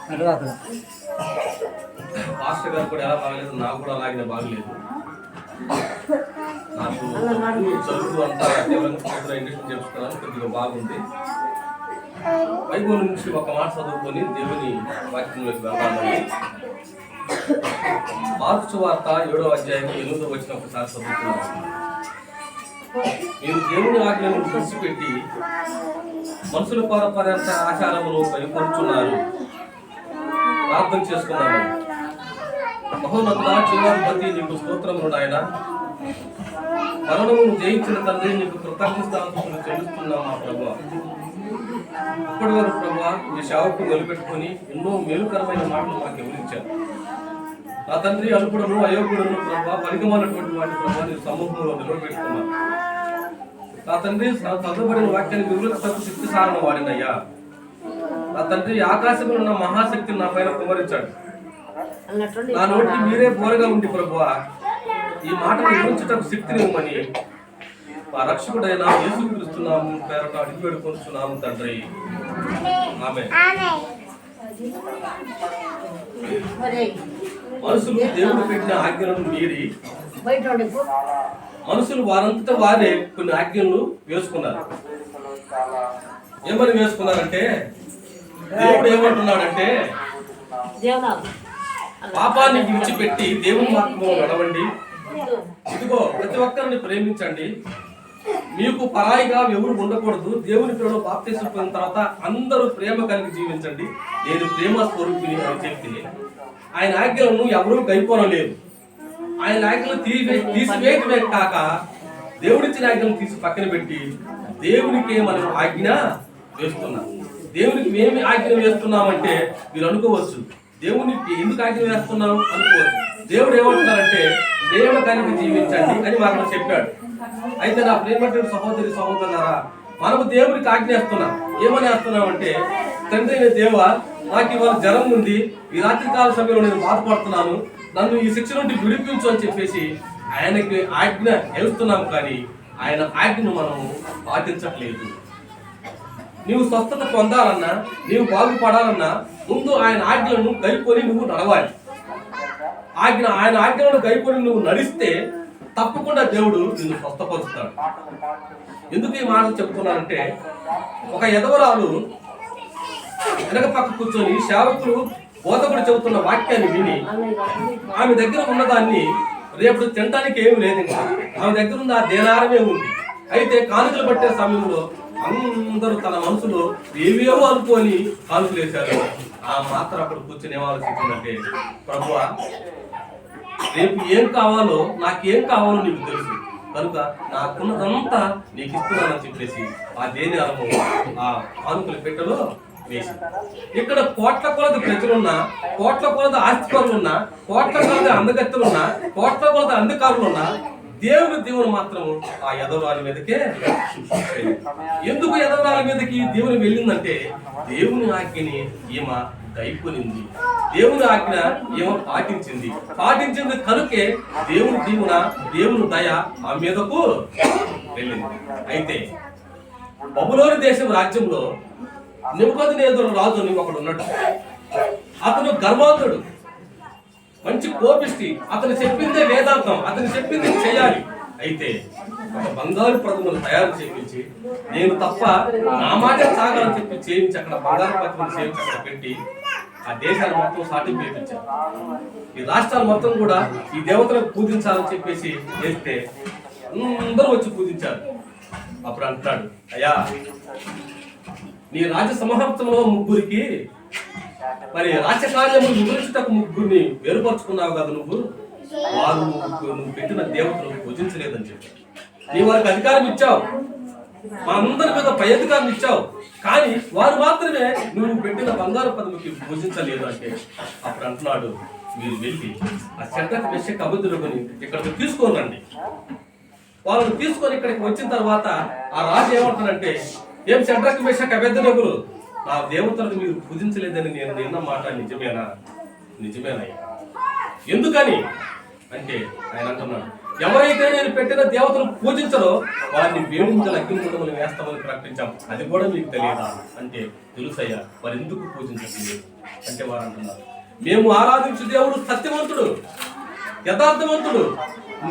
కలుగును కాక. పాస్టర్ గారు కూడా ఎలా బాగలేదు, నాకు కూడా అలాగే బాగలేదు. నాకు చదువు అంతా ఇండస్ట్రీ చేస్తున్నాను, కొద్దిగా బాగుంది. బైబిల్ నుంచి ఒక మాట చదువుకొని దేవుని వాక్యంలోకి వెళ్దామని మార్కు సువార్త 7వ అధ్యాయం 8వ వచనం ఒకసారి చదువుతున్నాను. మీరు దేవుని ఆజ్ఞలను విడిచిపెట్టి మనుషుల పారంపర్యంత ఆచారమును కైకొనుచున్నారు, ప్రార్థన చేసుకున్నాను. మహోన్నత జీవాధిపతి నీకు స్తోత్రములు నాయన, మరణమును జయించిన తండ్రి నీకు కృతజ్ఞతాస్తుతులు చెల్లిస్తున్నాం మా ప్రభువా. ఇప్పటి వరకు ప్రభువా మీ సేవకు నిలబెట్టుకుని ఎన్నో మేలుకరమైన మాటలు మాకు వివరించారు. నా తండ్రి అల్పుడను అయోగ్యుడను ప్రభువా, పరిగమనటువంటి వాటి ప్రభువా నీ సమూహంలో నిలబెట్టుకున్నాను. నా తండ్రి చదవబడిన వాక్యాన్ని వివరించకు శక్తి సారణ వాడినయ్యా. నా తండ్రి ఆకాశంలో ఉన్న మహాశక్తిని నా పైన కుమరించాడు. నా నోటికి మీరే బోరగా ఉండి ప్రభువా ఈ మాటను వివరించటకు శక్తిని ఇవ్వమని మా రక్షకుడైన యేసుక్రీస్తునామం పేరట అడిగి వేడుకొనుచున్నాము తండ్రి, ఆమేన్. మనుషులు దేవుడు పెట్టిన ఆజ్ఞలను మీరి మనుషులు వారంతటా వారే కొన్ని ఆజ్ఞలను వేసుకున్నారు. ఏమని వేసుకున్నారంటే, దేవుడు ఏమంటున్నాడంటే, పాపాన్ని విడిచిపెట్టి దేవుని మార్గంలో నడవండి, ఇదిగో ప్రతి ఒక్కరిని ప్రేమించండి, మీకు పరాయిగా ఎవరు ఉండకూడదు, దేవుని ప్రేమలో బాప్తిసం పొందిన తర్వాత అందరూ ప్రేమ కలిగి జీవించండి, నేను ప్రేమ స్వరూపిణి అని చెప్పి ఆయన ఆజ్ఞలను ఎవరూ గైపోనలేరు. ఆయన ఆజ్ఞలు తీసివేయటమే కాక దేవుడిచ్చిన ఆజ్ఞలను తీసి పక్కన పెట్టి దేవునికి మనం ఆజ్ఞ వేస్తున్నాం. దేవునికి మేము ఆజ్ఞ వేస్తున్నామంటే మీరు అనుకోవచ్చు, దేవునికి ఎందుకు ఆజ్ఞ వేస్తున్నాం అనుకోవచ్చు. దేవుడు ఏమంటున్నారంటే ప్రేమ కలిగి జీవించండి అని మాకు చెప్పాడు. అయితే నా ప్రేమ సహోదరి సహోదరులారా, మనము దేవుడికి ఆజ్ఞ వేస్తున్నాం. ఏమని వేస్తున్నామంటే, తండ్రి అయిన దేవ, నాకు ఇవాళ జ్వరం ఉంది, ఈ రాత్రికాల సమయంలో నేను బాధపడుతున్నాను, నన్ను ఈ శిక్ష నుండి విడిపించు అని చెప్పేసి ఆయనకి ఆజ్ఞ వేస్తున్నాం. కానీ ఆయన ఆజ్ఞను మనము పాటించట్లేదు. నీవు స్వస్థత పొందాలన్నా, నీవు బాగుపడాలన్నా ముందు ఆయన ఆజ్ఞలను గైకొని నువ్వు నడవాలి. ఆయన ఆజ్ఞలను గైకొని నువ్వు నడిస్తే తప్పకుండా దేవుడు నిన్ను స్వస్థపరుస్తాడు. ఎందుకు ఈ మాట చెప్తున్నానంటే, ఒక ఎదవరాలు వెనక పక్క కూర్చొని సేవకులు బోధకుడు చెబుతున్న వాక్యాన్ని విని ఆమె దగ్గర ఉన్నదాన్ని రేపు తినడానికి ఏమి లేదు, ఇంకా ఆమె దగ్గర ఉన్న ఆ దేనారమే ఉంది. అయితే కానుకలు పట్టే సమయంలో అందరూ తన మనసులో ఏవేవో అనుకొని కానుకలు వేశారు. ఆ మాత్రం అక్కడ కూర్చొని ఏమాలోచించిందంటే, ప్రభువా రేపు ఏం కావాలో, నాకేం కావాలో నీకు తెలుసు కనుక నాకున్నదంతా నీకు ఇస్తున్నానని చెప్పేసి ఆ దేని అనుభవం ఆ కానుకల పెట్టెలో వేసి, ఇక్కడ కోట్ల కొలది ప్రజలున్నా, కోట్ల కొలది ఆస్తిపరులున్నా, కోట్ల కొలది అందగత్తెలున్నా, కోట్ల కొలది అంధకారులున్నా దేవుని మాత్రం ఆ యదవరాలి మీదకే. ఎందుకు యదవరాలి మీదకి దేవుని వెళ్ళిందంటే, దేవుని ఆజ్ఞని ఈమె గైకొనింది, దేవుని ఆజ్ఞ ఏమో పాటించింది కనుకే దేవుని దీవున దేవుని దయ ఆ మీదకు వెళ్ళింది. అయితే బబులోను దేశం రాజ్యంలో నెబుకద్నెజరు రాజు అని ఒకడు ఉన్నాడు. అతను గర్వాంతుడు, మంచి కోపిష్టి, అతను చెప్పిందే వేదాంతం, అతను చెప్పింది చేయాలి. అయితే ఒక బంగారు ప్రతిమను తయారు చేయించి, నేను తప్ప నా మాట సాగాలని చెప్పి చేయించి అక్కడ బంగారు ప్రతిమను చేయించి అక్కడ పెట్టి ఆ దేశాలు మొత్తం సాటింపు చేయించారు. ఈ రాష్ట్రాలు మొత్తం కూడా ఈ దేవతలకు పూజించాలని చెప్పేసి చేస్తే అందరూ వచ్చి పూజించారు. అప్పుడు అంటాడు, అయ్యా నీ రాజ్య సమూహంలో ముగ్గురికి మరి రాజ్యకార్యములు వివరించుటకు ముగ్గురిని వేరుపరుచుకున్నావు కదా, వారు నువ్వు పెట్టిన దేవతను పూజించలేదని చెప్పి నీ వారికి అధికారం ఇచ్చావు, మా అందరి మీద పై అధికారం ఇచ్చావు, కానీ వారు మాత్రమే నువ్వు పెట్టిన బంగారు పదవికి పూజించలేదు అంటే అప్పుడు అంటున్నాడు, మీరు వెళ్ళి ఆ శడ్రకు మెషకు అబద్ధులని ఇక్కడికి తీసుకొని వాళ్ళని తీసుకొని ఇక్కడికి వచ్చిన తర్వాత ఆ రాజు ఏమంటాడంటే, ఏం శడ్రకు మెషకు అబద్ధులు, నా దేవతలను మీరు పూజించలేదని నేను నిన్న మాట నిజమేనా? నిజమేనయ్యా. ఎందుకని అంటే ఆయన అంటున్నాడు, ఎవరైతే నేను పెట్టిన దేవతను పూజించరో వారిని వేడించల అగ్నిగుండములు వేస్తామని ప్రకటించాం. అది కూడా మీకు తెలియదా అంటే, తెలుసయ్యా, వారు ఎందుకు పూజించట్లేదు అంటే వారు అంటున్నారు, మేము ఆరాధించే దేవుడు సత్యవంతుడు, యథార్థవంతుడు,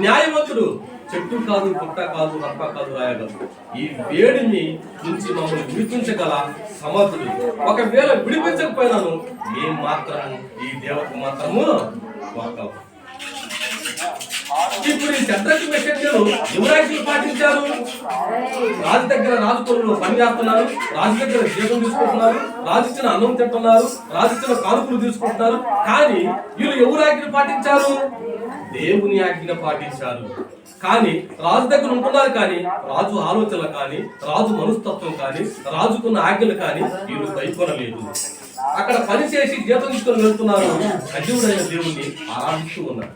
న్యాయవంతుడు, చెట్టు కాదు, పుట్ట కాదు, రప్ప కాదు, రాయగలదు. ఈ వేడిని నుంచి మమ్మల్ని విడిపించగల సమర్థుడు. ఒకవేళ విడిపించకపోయినాను మేము మాత్రము ఈ దేవతకు మాత్రము వాడతాము. ఇప్పుడు ఈ శత్రుకి మెసేజ్లు యువరాజులు పాటించారు. రాజు దగ్గర రాజు పనులు పని చేస్తున్నారు, రాజు దగ్గర జీతం తీసుకుంటున్నారు, రాజు ఇచ్చిన అన్నం తింటున్నారు, రాజు ఇచ్చిన కానుకలు తీసుకుంటున్నారు. కానీ వీళ్ళు ఎవరు ఆజ్ఞ పాటించారు? దేవుని ఆజ్ఞ పాటించారు. కానీ రాజు దగ్గర ఉంటున్నారు, కానీ రాజు ఆలోచనలు కానీ, రాజు మనస్తత్వం కానీ, రాజుకున్న ఆజ్ఞలు కానీ వీళ్ళు కైకొనలేదు. అక్కడ పని చేసి జీతం తీసుకొని వెళ్తున్నారు, సజీవుడైన దేవుణ్ణి ఆరాధిస్తూ ఉన్నారు.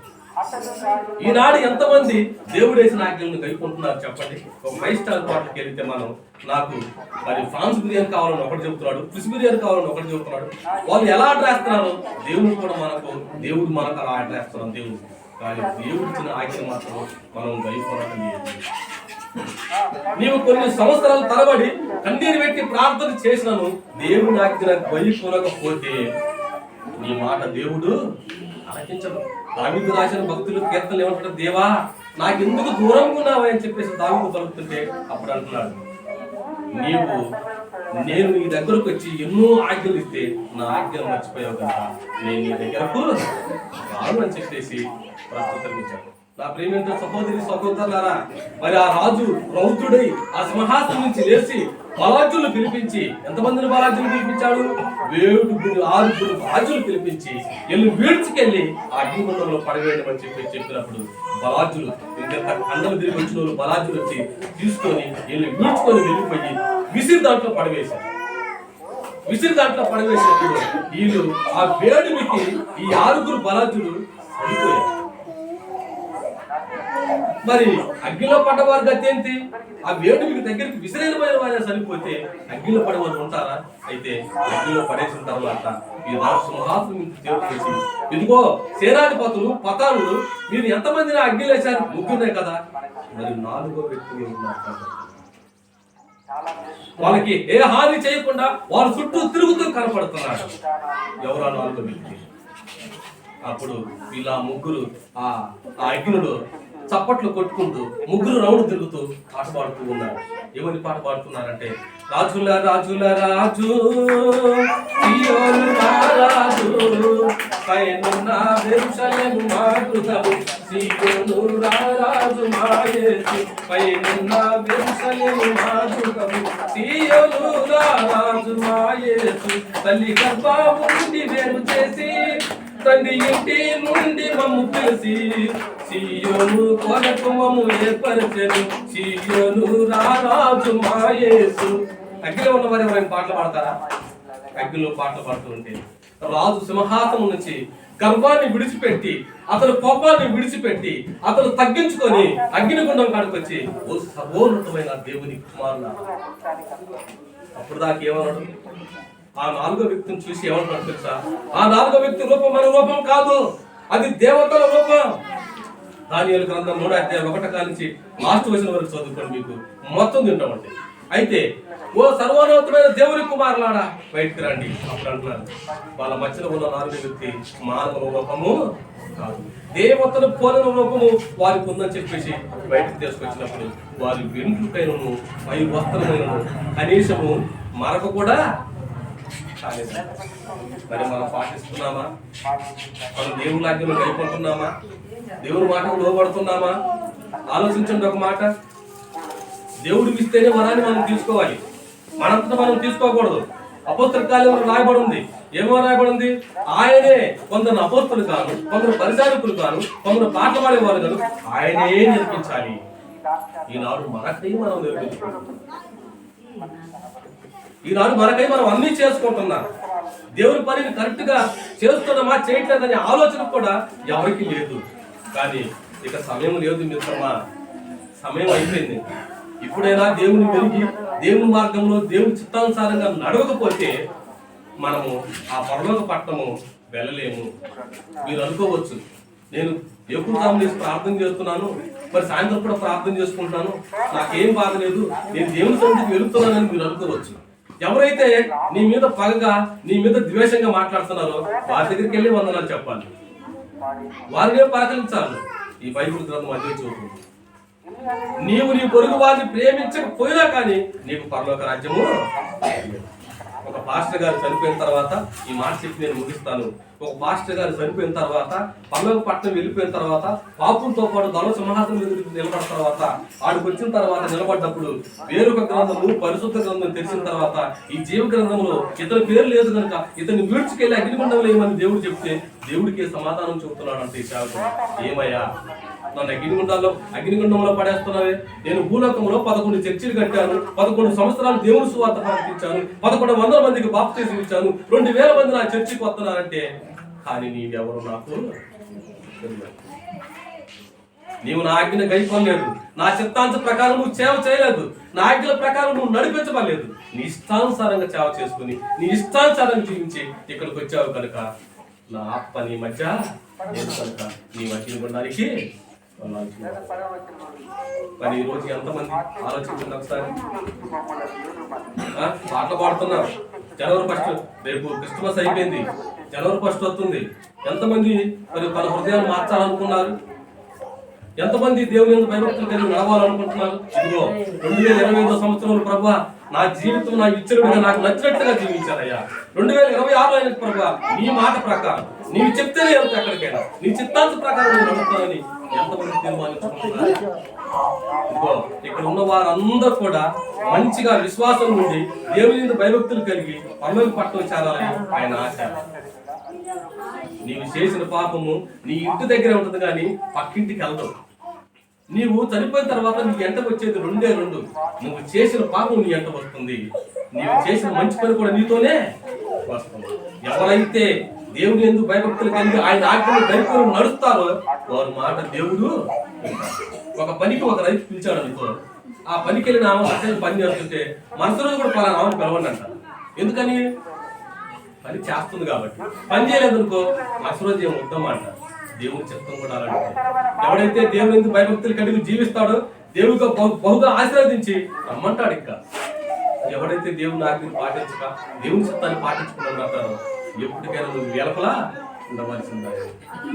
ఈనాడు ఎంతమంది దేవుడు వేసిన ఆజ్ఞలను కైకుంటున్నారు చెప్పండి? ఒక 5 స్టార్ హోటల్కి వెళ్తే మనం, నాకు మరి ఫ్రాన్స్ బిర్యానీ కావాలని ఒకటి చెబుతున్నాడు, ఫిష్ బిర్యానీ కావాలని ఒకటి చెబుతున్నాడు. వాళ్ళు ఎలా ఆర్డర్ వేస్తున్నారు? దేవుడు కూడా దేవుడు మనకు అలా ఆర్డర్ వేస్తున్నాం దేవుడు. కానీ దేవుడు ఇచ్చిన ఆజ్ఞ మాత్రం మనం కైకొనడం లేదు. నీవు కొన్ని సంవత్సరాల తరబడి కన్నీరు పెట్టి ప్రార్థన చేసినాను, దేవుని ఆజ్ఞ కైకొనకపోతే నీ మాట దేవుడు ఆలకించడు. దావీదు రాసిన భక్తులు కీర్తనలు ఏమంటారు? దేవా, నాకెందుకు దూరంగా ఉన్నావా అని చెప్పేసి దావీదు పలుకుతుంటే అప్పుడు అంటున్నాడు, నేను నీ దగ్గరకు వచ్చి ఎన్నో ఆజ్ఞలు ఇస్తే నా ఆజ్ఞలు మర్చిపోయావు కదా, నేను నీ దగ్గరకు రాను అని చెప్పేసి ప్రస్తుతం. నా ప్రేమించిన సహోదరి సహోదరులారా, మరి ఆ రాజు రౌద్రుడై ఆ సింహాసనం నుంచి లేచి బలాజులు పిలిపించి, ఎంతమందిని బలాజులు పిలిపించాడు? 6 రాజులు పిలిపించి వీడ్చుకెళ్ళి ఆ అగ్నిగుండంలో పడవేయడం చెప్పినప్పుడు బలాజులు కండలు తిరిగి వచ్చిన వాళ్ళు బలాజులు వచ్చి తీసుకొని వీడ్చుకొని వెళ్ళిపోయి విసిరి దాంట్లో పడవేశారు. వీళ్ళు ఆ వేడికి ఈ 6 బలాజులు చనిపోయారు. మరి అగ్నిలో పడ్డవారు గతి ఏంటి? ఆ వేడి మీకు దగ్గరికి విసిరైన వారు చనిపోతే అగ్నిలో పడేవారు ఉంటారా? అయితే అగ్నిలో పడేసిన తర్వాత ఈ రాజు సింహాసనం చేసి, ఇదిగో సేనాధిపతులు పతానులు మీరు ఎంతమందిని అగ్నిలో వేశారు? 3 కదా. మరి 4వ వ్యక్తి ఉన్నారు. వాళ్ళకి ఏ హాని చేయకుండా వారు చుట్టూ తిరుగుతూ కనపడుతున్నారు. ఎవరా 4వ వ్యక్తి? అప్పుడు ఇలా 3 ఆ అగ్నిలో చప్పట్లు కొట్టుకుంటూ 3 రౌండ్ తిరుగుతూ పాట పాడుతూ ఉన్నారు. ఎవరి పాట పాడుతున్నారంటే, రాజుల రాజుల రాజు సీయోను రాజు పైనున్న యెరూషలేము మా గృహము, సీయోను రాజు మా యేసు పైనున్న యెరూషలేము మా గృహము, సీయోను రాజు మా యేసు తల్లి గర్భము నుండి వేరు చేసి తండ్రి ఇంటి నుండి మమ్ము పిలిచి సీయోను కొరకు మమ్ము ఏర్పరచెను, సీయోను రాజు మా యేసు. అగ్నిలో ఉన్నవారు ఎవరైనా పాటలు పాడతారా? అగ్నిలో పాటలు పాడుతూ ఉంటే రాజు సింహాసనం నుంచి గర్వాన్ని విడిచిపెట్టి, అతను కోపాన్ని విడిచిపెట్టి, అతను తగ్గించుకొని అగ్నిగుండం కాడికొచ్చి, ఓ సర్వోన్నతమైన దేవుని కుమారుడా. అప్పుడు దాకా ఏమన్నాడు? ఆ 4వ వ్యక్తిని చూసి ఏమంటున్నాడు తెలుసా? ఆ 4వ వ్యక్తి రూపం మన రూపం కాదు, అది దేవతల రూపం. దానియేలు గ్రంథం 3వ అధ్యాయం 1 నుంచి లాస్ట్ వచనం వరకు చదువుకోండి, మీకు మొత్తం తింటామండి. అయితే ఓ సర్వోన్నతమైన దేవుని కుమారులారా బయటికి రండి. అప్పుడు అంటున్నారు, వాళ్ళ మధ్యలో ఉన్న 4వ వ్యక్తి మానవ రూపము కాదు, దేవతల పోలిన రూపము వారికి ఉందని చెప్పేసి బయటకు తీసుకొచ్చినప్పుడు వారి వెంట్రుకైనను పై వస్త్రమైనను కనీసము మరొక కూడా కాలేదు. మరి మనం పాటిస్తున్నామా? మనం దేవుని ఆజ్ఞను కైకొంటున్నామా? దేవుని మాటకు లోబడుతున్నామా? ఆలోచించండి. ఒక మాట, దేవుడికి ఇస్తేనే వరాన్ని మనం తీసుకోవాలి, మనంతా మనం తీసుకోకూడదు. అపోస్తల కార్యాలలో రాయబడి ఉంది. ఏమో రాయబడి ఉంది? ఆయనే కొందరు అపోస్తలు కాను, కొందరు పరిచారకులు కాను, కొందరు పాటలు పాడేవారు కాదు, ఆయనే నేర్పించాలి. ఈనాడు మనకై మనం నేర్పించుకుంటున్నాం. ఈనాడు మనకై మనం అన్ని చేసుకుంటున్నాం. దేవుని పనిని కరెక్ట్ గా చేస్తున్నామా చేయట్లేదనే ఆలోచన కూడా ఎవరికి లేదు. కానీ ఇక సమయం లేదు మిత్రమా, సమయం అయిపోయింది. ఇప్పుడైనా దేవుని వెలిగి దేవుని మార్గంలో దేవుని చిత్తానుసారంగా నడవకపోతే మనము ఆ పరలోక పట్టణము వెళ్ళలేము. మీరు అనుకోవచ్చు, నేను ఎప్పుడు ప్రార్థన చేస్తున్నాను, మరి సాయంత్రం కూడా ప్రార్థన చేసుకుంటున్నాను, నాకేం బాధ లేదు, నేను దేవుని సన్నిధికి వెళుతున్నానని మీరు అనుకోవచ్చు. ఎవరైతే నీ మీద పగగా, నీ మీద ద్వేషంగా మాట్లాడుతున్నారో వారి దగ్గరికి వెళ్ళి వందనాలు చెప్పాలి, వారినే పలకరించాలి. ఈ బైబిల్ గ్రంథం అదే చూస్తుంది. నీవు నీ పొరుగు వారిని ప్రేమించకపోయినా కానీ నీకు పరలోక రాజ్యము. ఒక పాస్టర్ గారు చనిపోయిన తర్వాత, ఈ మాట చెప్పి నేను ముగిస్తాను, ఒక పాస్టర్ గారు చనిపోయిన తర్వాత, పరలోక పట్టణం వెళ్ళిపోయిన తర్వాత, పాపులతో పాటు దళ సింహాసనం ఎదురు నిలబడిన తర్వాత, ఆడికి వచ్చిన తర్వాత నిలబడ్డప్పుడు వేరొక గ్రంథము, పరిశుద్ధ గ్రంథం తెలిసిన తర్వాత, ఈ జీవ గ్రంథంలో ఇతని పేరు లేదు కనుక ఇతన్ని వీడ్చుకెళ్ళి అగ్నిగుండం లేమని దేవుడు చెప్తే దేవుడికి సమాధానం చెబుతున్నాడు అంటే ఈ సేవకుడు, ఏమయ్యా నన్ను అగ్నిగుండంలో పడేస్తున్నావే, నేను భూలోకంలో 11 చర్చిలు కట్టాను, 11 సంవత్సరాలు దేవుని సువార్త ప్రకటించాను, 1100 మందికి బాప్తిజం ఇచ్చాను, 2000 మంది నా చర్చికి వస్తున్నారంటే, కానీ నీవెవరు నాకు? నీవు నా ఆజ్ఞ గైకొనలేదు, నా చిత్తాంశ ప్రకారం నువ్వు సేవ చేయలేదు, నా ఆజ్ఞల ప్రకారం నువ్వు నడిపించబడలేదు, నీ ఇష్టానుసారంగా సేవ చేసుకుని నీ ఇష్టానుసారంగా జీవించి ఇక్కడికి వచ్చావు కనుక నా ఆత్మ నీ మధ్య నేను కనుక నీ అగ్నిగుండానికి. మరి ఈ రోజు ఎంతమంది ఆలోచించండి ఒకసారి. పాటలు పాడుతున్నారు, జనవరి 1 రేపు క్రిస్మస్ అయిపోయింది, జనవరి 1 వస్తుంది. ఎంతమంది మరి తన హృదయాన్ని మార్చాలనుకున్నారు? ఎంతమంది దేవుని యందు భయభక్తులు కలిగి నడవాలనుకుంటున్నారు? ఇదిగో 2025వ సంవత్సరంలో ప్రభువా నా జీవితం నా ఇచ్చరుడిగా నాకు నచ్చినట్టుగా జీవించారయ్యా. 2026 అయిన ప్రభువా నీ మాట ప్రకారం నీవు చెప్తేనే వెళ్తా ఎక్కడికైనా, నీ చిత్తాంత ప్రకారం నేను నడుపుతానని ఎంతమంది తీర్మానించుకుంటున్నారు? ఇదిగో ఇక్కడ ఉన్న వారందరూ కూడా మంచిగా విశ్వాసం నుండి దేవుని యందు భయభక్తులు కలిగి పరలోక పట్టణం చేరాలని ఆయన ఆశ. నీవు చేసిన పాపము నీ ఇంటి దగ్గర ఉంటుంది కానీ పక్కింటికి వెళ్తావు. నీవు చనిపోయిన తర్వాత నీకు ఎంట వచ్చేది 2. నువ్వు చేసిన పాపం నీ ఎంట వస్తుంది, నీవు చేసిన మంచి పని కూడా నీతోనే వస్తుంది. ఎవరైతే దేవుని యందు భయభక్తులు కలిగి ఆయన ఆజ్ఞలు గైకొని నడుస్తారో వారి మాట దేవుడు. ఒక పనికి ఒక రైతు పిలిచాడు అనుకో, ఆ పనికి వెళ్ళిన ఆమె పని చేస్తుంటే మనసు రోజు కూడా పలానా ఆమెను పిలవండి అంటారు. ఎందుకని? పని చేస్తుంది కాబట్టి. పని చేయలేదనుకో మనసు రోజు ఏం వద్దాం అంటారు. దేవుని చిత్తం కూడా అలాంటి. ఎవడైతే దేవుని యందు భయభక్తులు కలిగి జీవిస్తాడో దేవుడితో బహుగా ఆశీర్వదించి రమ్మంటాడు. ఇంకా ఎవడైతే దేవుని ఆజ్ఞను పాటించక దేవుని చిత్తాన్ని పాటించుకుని అంటారో ఎప్పటికైనా నువ్వు వెలపలా ఉండవలసిందా.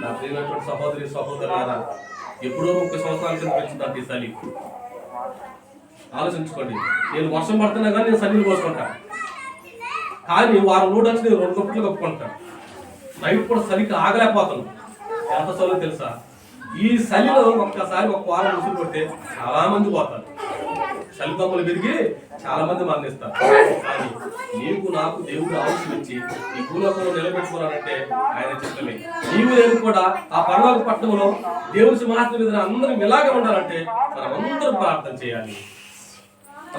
నా ప్రియమైనటువంటి సహోదరి సహోదరులారా, ఎప్పుడో 30 సంవత్సరాల కింద పెంచుతాను ఈ చలి. ఆలోచించుకోండి, నేను వర్షం పడుతున్నా కానీ నేను చలిని పోసుకుంటా, కానీ వారం రోజు వచ్చి నేను 2 దుప్పట్లు కప్పుకుంటా. నైట్ కూడా చలికి ఆగలేకపోతాను. ఎంత చలో తెలుసా? ఈ చలిలో ఒక్కసారి ఒక వారం ముసుగు కొడితే చాలా మంది పోతారు, చలి దమ్ములు పెరిగి చాలా మంది మరణిస్తారు. కానీ నీకు నాకు దేవుడు ఆలోచన ఇచ్చి ఈ భూలోకంలో నిలబెట్టుకున్నానంటే ఆయన చిత్తమే. నీవు నేను కూడా ఆ పరలోక పట్టణంలో దేవుని సింహాసనం మీద అందరం ఇలాగే ఉండాలంటే మనమందరం ప్రార్థన చేయాలి,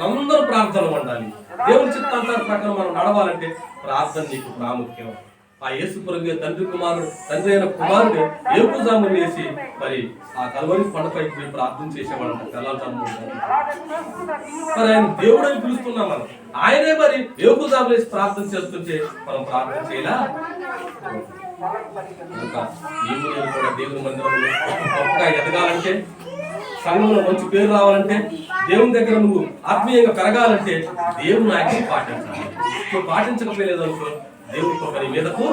మనందరూ ప్రార్థనలు ఉండాలి. దేవుని చిత్తాంతర ప్రకారం మనం నడవాలంటే ప్రార్థన నీకు ప్రాముఖ్యం. ఆ యేసు ప్రభు తండ్రి అయిన కుమారుడు ఏకుజాములు వేసి మరి ఆ కల్వరి కొండపైకి పోయి ప్రార్థన చేసేవాళ్ళంట. తెల్లారుజాము మరి ఆయన దేవుడు అని పిలుస్తున్నాం మనం, ఆయనే మరి ఏకుజాములు వేసి ప్రార్థన చేస్తుంటే మనం ప్రార్థన చేయలా? నీవు నేను కూడా దేవుని మందిరంలో గొప్పగా ఎదగాలంటే, సంఘంలో మంచి పేరు రావాలంటే, దేవుని దగ్గర నువ్వు ఆత్మీయంగా పెరగాలంటే దేవుని ఆజ్ఞ పాటించాలి. నువ్వు పాటించకపోలేదు అనుకో దేవుడికి ఒకరి మీదకు.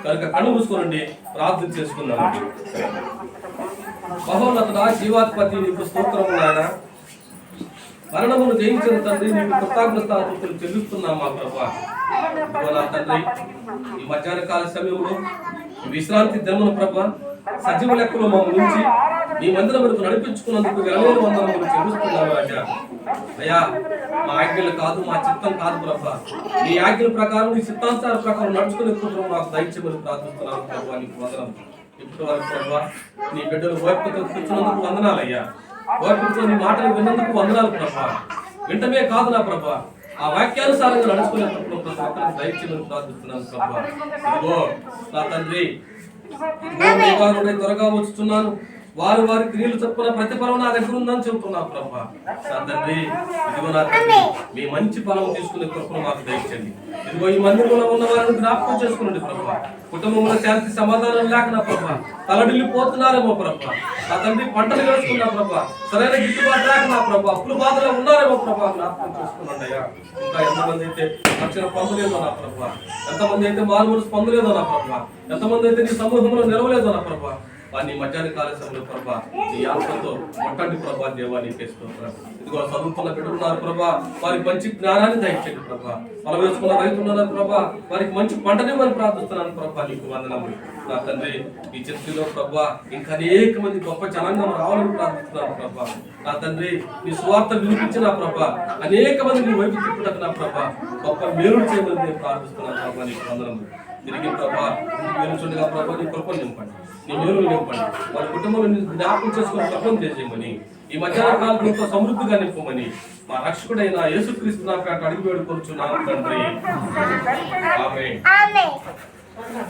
కనుక కళ్ళు మూసుకోనండి, ప్రార్థన చేసుకుందాం. మహోన్నతుడా, జీవాధిపతి, నీకు స్తోత్రము నాయన. మరణమును జయించిన తండ్రి, నీకు కృతజ్ఞతాస్తుతులు చెల్లిస్తున్నాం మా ప్రభువా. నా తండ్రి, ఈ మధ్యాహ్న కాల సమయంలో విశ్రాంతి దినమున ప్రభువా సజీవ లెక్కలో మమ్మల్ని నుంచి నీ మందిరం వరకు నడిపించుకున్నందుకు వేల వందనములు చెల్లిస్తున్నాము రాజా. అయ్యా, మా ఆజ్ఞలు కాదు, మా చిత్తం కాదు ప్రభా, నీ ఆజ్ఞల ప్రకారం నీ చిత్తాంశాల ప్రకారం నడుచుకునే కుటుంబం మాకు దయచేయమని ప్రార్థిస్తున్నాను ప్రభా. నీకు వందనం. ఇప్పటి వరకు ప్రభా నీ బిడ్డలు ఓపికతో కూర్చున్నందుకు వందనాలయ్యా, ఓపికతో నీ మాటలు విన్నందుకు వందనాలు ప్రభా. వింటమే కాదు నా ప్రభా, ఆ వాక్యానుసారంగా నడుచుకునే కుటుంబం ప్రతి ఒక్కరికి దయచేయమని ప్రార్థిస్తున్నాను ప్రభా. ఇదిగో నా తండ్రి, త్వరగా వచ్చుతున్నాను, వారి వారి క్రియలు చొప్పున ప్రతిఫలం నా దగ్గర ఉందని చెబుతున్నా ప్రభా. నా తండ్రి, ఇదిగో నా తండ్రి, మీ మంచి ఫలం తీసుకునే కృపను మాకు దయచేయండి. ఇదిగో ఈ మందిరంలో ఉన్న వారిని జ్ఞాపకం చేసుకునండి ప్రభా. కుటుంబంలో శాంతి సమాధానం లేక నా ప్రభా తలడిల్లిపోతున్నారేమో ప్రభా. నా తండ్రి పంటలు వేసుకున్నా ప్రభా సరైన గిట్టుబాటు లేక నా ప్రభా అప్పుల బాధలో ఉన్నారేమో ప్రభా జ్ఞాపకం చేసుకున్నాడయ్యా. ఇంకా ఎంతమంది అయితే రక్షణ పొందలేదో నా ప్రభా, ఎంతమంది అయితే మారుమూల పొందలేదో నా ప్రభా, ఎంతమంది అయితే నీ సమూహంలో నిలవలేదో నా ప్రభా, వారిని మధ్యాహ్న కాల సమయంలో ప్రభా నీ ఆత్మతో మొట్టండి ప్రభా దేవాన్ని చేస్తున్నారు. ఇదిగో చదువుతున్న బిడ్డలున్నారు ప్రభా, వారికి మంచి జ్ఞానాన్ని దయచేయండి ప్రభా. పొలం వేసుకున్న రైతున్నారు ప్రభా, వారికి మంచి పంటనివ్వని ప్రార్థిస్తున్నాను ప్రభా. నీకు వందనములు నా తండ్రి. ఈ చర్చిలో ప్రభా ఇంకా అనేక మంది గొప్ప జనాంగం రావాలని ప్రార్థిస్తున్నాను ప్రభా. నా తండ్రి నీ స్వార్థ వినిపించిన ప్రభా అనేక మంది నీ వైపు తిప్పుటకు నా ప్రభా గొప్ప మేలు చేయమని నేను ప్రార్థిస్తున్నాను ప్రభా. నీకు వందనములు. తిరిగి ప్రభా మేలుచుండగా ప్రభా నీ కృపను నింపండి, నీ మేలు నింపండి. వారి కుటుంబంలో జ్ఞాపకం చేసుకుని కృపను చేసేయమని, ఈ మధ్యాహ్న కాలంతో సమృద్ధిగా నింపమని మా రక్షకుడైన యేసుక్రీస్తు నా పేట అడిగి వేడుకొనుచున్నాను తండ్రి. ఆమేన్.